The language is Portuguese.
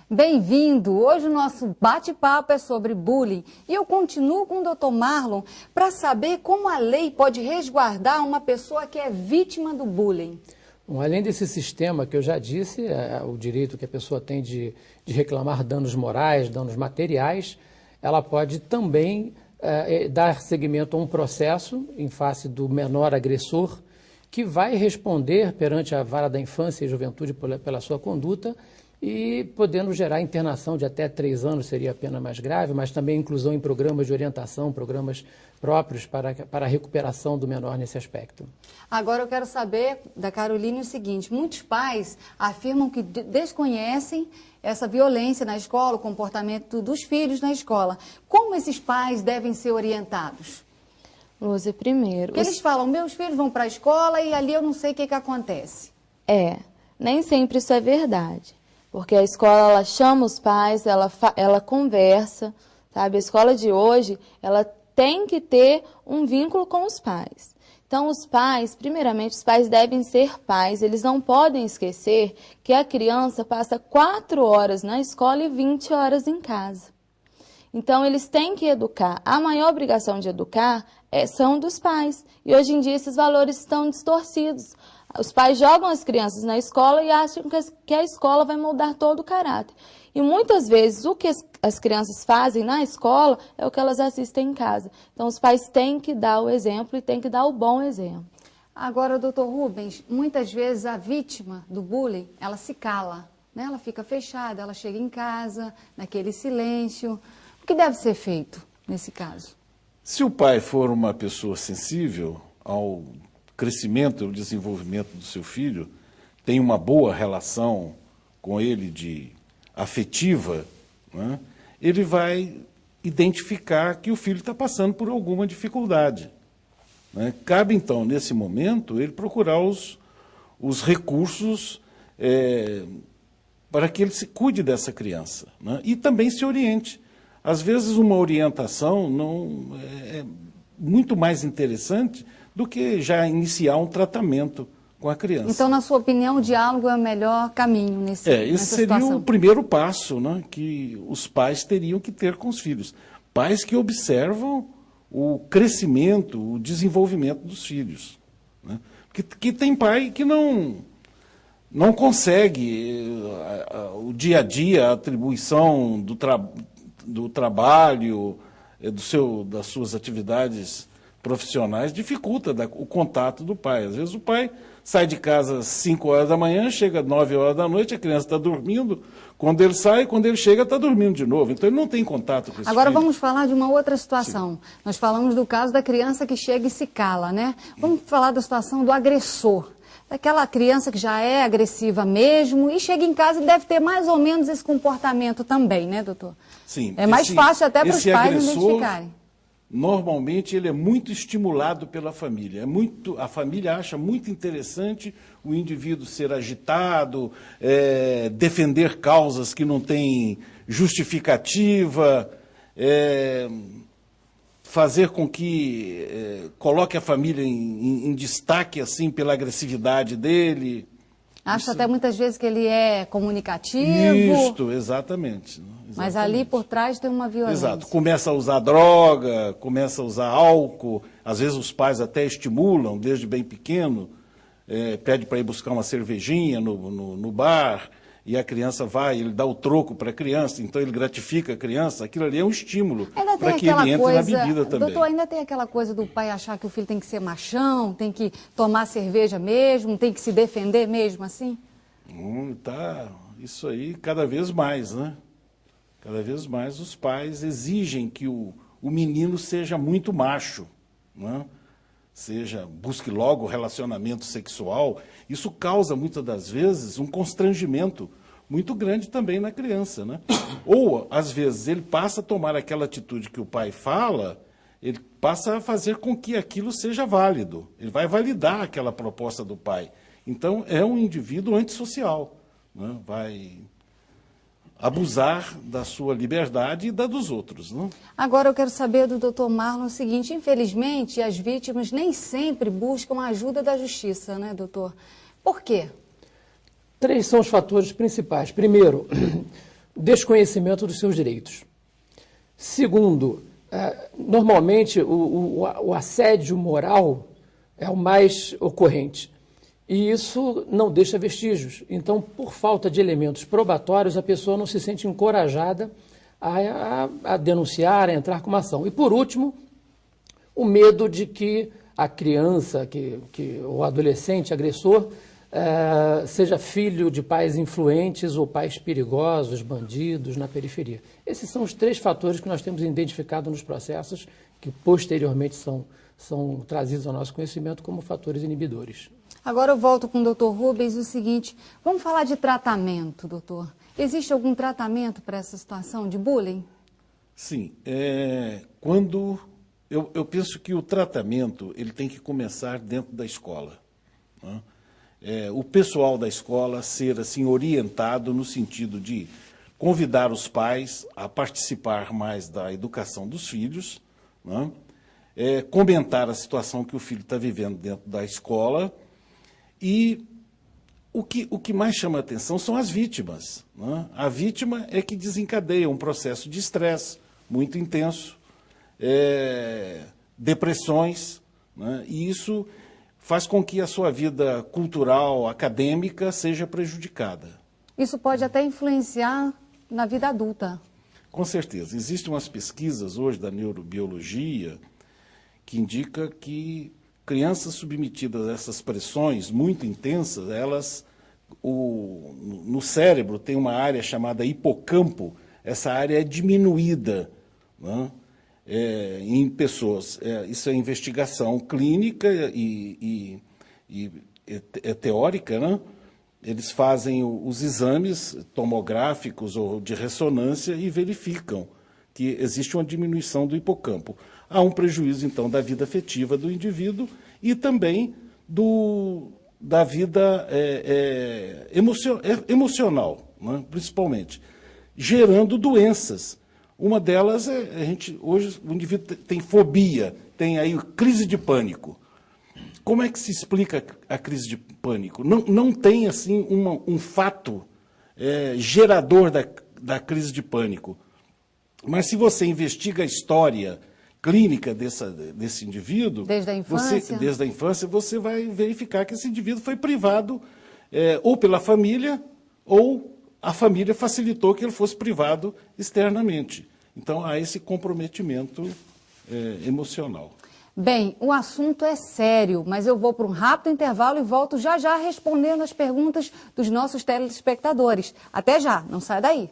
Bem-vindo! Hoje o nosso bate-papo é sobre bullying e eu continuo com o Dr. Marlon para saber como a lei pode resguardar uma pessoa que é vítima do bullying. Bom, além desse sistema que eu já disse, o direito que a pessoa tem de reclamar danos morais, danos materiais, ela pode também dar seguimento a um processo em face do menor agressor que vai responder perante a Vara da Infância e Juventude pela sua conduta e podendo gerar internação de até 3 anos, seria a pena mais grave, mas também inclusão em programas de orientação, programas próprios para a recuperação do menor nesse aspecto. Agora eu quero saber da Caroline o seguinte: muitos pais afirmam que desconhecem essa violência na escola, o comportamento dos filhos na escola. Como esses pais devem ser orientados? Lúcia, primeiro... Porque eles falam, meus filhos vão para a escola e ali eu não sei o que acontece. Nem sempre isso é verdade. Porque a escola, ela chama os pais, ela conversa, sabe? A escola de hoje, ela tem que ter um vínculo com os pais. Então, os pais, primeiramente, os pais devem ser pais, eles não podem esquecer que a criança passa 4 horas na escola e 20 horas em casa. Então, eles têm que educar. A maior obrigação de educar são dos pais. E hoje em dia, esses valores estão distorcidos. Os pais jogam as crianças na escola e acham que a escola vai moldar todo o caráter. E muitas vezes o que as crianças fazem na escola é o que elas assistem em casa. Então os pais têm que dar o exemplo e têm que dar o bom exemplo. Agora, doutor Rubens, muitas vezes a vítima do bullying, ela se cala, né? Ela fica fechada, ela chega em casa, naquele silêncio. O que deve ser feito nesse caso? Se o pai for uma pessoa sensível ao crescimento e o desenvolvimento do seu filho, tem uma boa relação com ele afetiva, né? Ele vai identificar que o filho está passando por alguma dificuldade, né? Cabe, então, nesse momento, ele procurar os recursos para que ele se cuide dessa criança, né? E também se oriente. Às vezes, uma orientação é muito mais interessante do que já iniciar um tratamento com a criança. Então, na sua opinião, o diálogo é o melhor caminho nessa situação? Esse seria o primeiro passo, né, que os pais teriam que ter com os filhos. Pais que observam o crescimento, o desenvolvimento dos filhos, né? Porque tem pai que não consegue o dia a dia, a atribuição do trabalho, das suas atividades profissionais, dificulta o contato do pai. Às vezes o pai sai de casa às 5 horas da manhã, chega às 9 horas da noite, a criança está dormindo, quando ele sai, quando ele chega, está dormindo de novo. Então ele não tem contato com esse Agora filho. Vamos falar de uma outra situação. Sim. Nós falamos do caso da criança que chega e se cala, né? Vamos falar da situação do agressor. Daquela criança que já é agressiva mesmo e chega em casa e deve ter mais ou menos esse comportamento também, né, doutor? Sim. É mais fácil até para os pais identificarem. Normalmente ele é muito estimulado pela família. A família acha muito interessante o indivíduo ser agitado, defender causas que não têm justificativa, fazer com que coloque a família em destaque assim pela agressividade dele. Acho até muitas vezes que ele é comunicativo. Isso, exatamente. Mas ali por trás tem uma violência. Exato. Começa a usar droga, começa a usar álcool. Às vezes os pais até estimulam, desde bem pequeno, pede para ir buscar uma cervejinha no bar, e a criança vai, ele dá o troco para a criança, então ele gratifica a criança. Aquilo ali é um estímulo para que ele entre na bebida também. Doutor, ainda tem aquela coisa do pai achar que o filho tem que ser machão, tem que tomar cerveja mesmo, tem que se defender mesmo assim? Isso aí cada vez mais, né? Cada vez mais os pais exigem que o menino seja muito macho, né? Busque logo o relacionamento sexual. Isso causa, muitas das vezes, um constrangimento muito grande também na criança, né? Ou, às vezes, ele passa a tomar aquela atitude que o pai fala, ele passa a fazer com que aquilo seja válido. Ele vai validar aquela proposta do pai. Então, é um indivíduo antissocial, né? Vai abusar da sua liberdade e da dos outros, né? Agora eu quero saber do doutor Marlon o seguinte: infelizmente as vítimas nem sempre buscam a ajuda da justiça, né, doutor? Por quê? 3 são os fatores principais. Primeiro, desconhecimento dos seus direitos. Segundo, normalmente o assédio moral é o mais ocorrente. E isso não deixa vestígios. Então, por falta de elementos probatórios, a pessoa não se sente encorajada a denunciar, a entrar com uma ação. E, por último, o medo de que a criança, o adolescente agressor, seja filho de pais influentes ou pais perigosos, bandidos na periferia. Esses são os 3 fatores que nós temos identificado nos processos, que posteriormente são trazidos ao nosso conhecimento como fatores inibidores. Agora eu volto com o doutor Rubens o seguinte, vamos falar de tratamento, doutor. Existe algum tratamento para essa situação de bullying? Sim, eu penso que o tratamento ele tem que começar dentro da escola, né? O pessoal da escola ser assim orientado no sentido de convidar os pais a participar mais da educação dos filhos, né? Comentar a situação que o filho está vivendo dentro da escola e o que mais chama a atenção são as vítimas, né? A vítima é que desencadeia um processo de estresse muito intenso, depressões, né? E isso faz com que a sua vida cultural, acadêmica, seja prejudicada. Isso pode até influenciar na vida adulta. Com certeza. Existem umas pesquisas hoje da neurobiologia que indica que crianças submetidas a essas pressões muito intensas, no cérebro tem uma área chamada hipocampo, essa área é diminuída, né? Em pessoas. Isso é investigação clínica e teórica, né? Eles fazem os exames tomográficos ou de ressonância e verificam que existe uma diminuição do hipocampo. Há um prejuízo, então, da vida afetiva do indivíduo e também da vida emocional, né? Principalmente, gerando doenças. Uma delas hoje o indivíduo tem fobia, tem aí crise de pânico. Como é que se explica a crise de pânico? Não tem assim um fato gerador da crise de pânico. Mas se você investiga a história clínica desse indivíduo, desde a infância, você vai verificar que esse indivíduo foi privado ou pela família ou a família facilitou que ele fosse privado externamente. Então, há esse comprometimento emocional. Bem, o assunto é sério, mas eu vou para um rápido intervalo e volto já já respondendo as perguntas dos nossos telespectadores. Até já, não sai daí.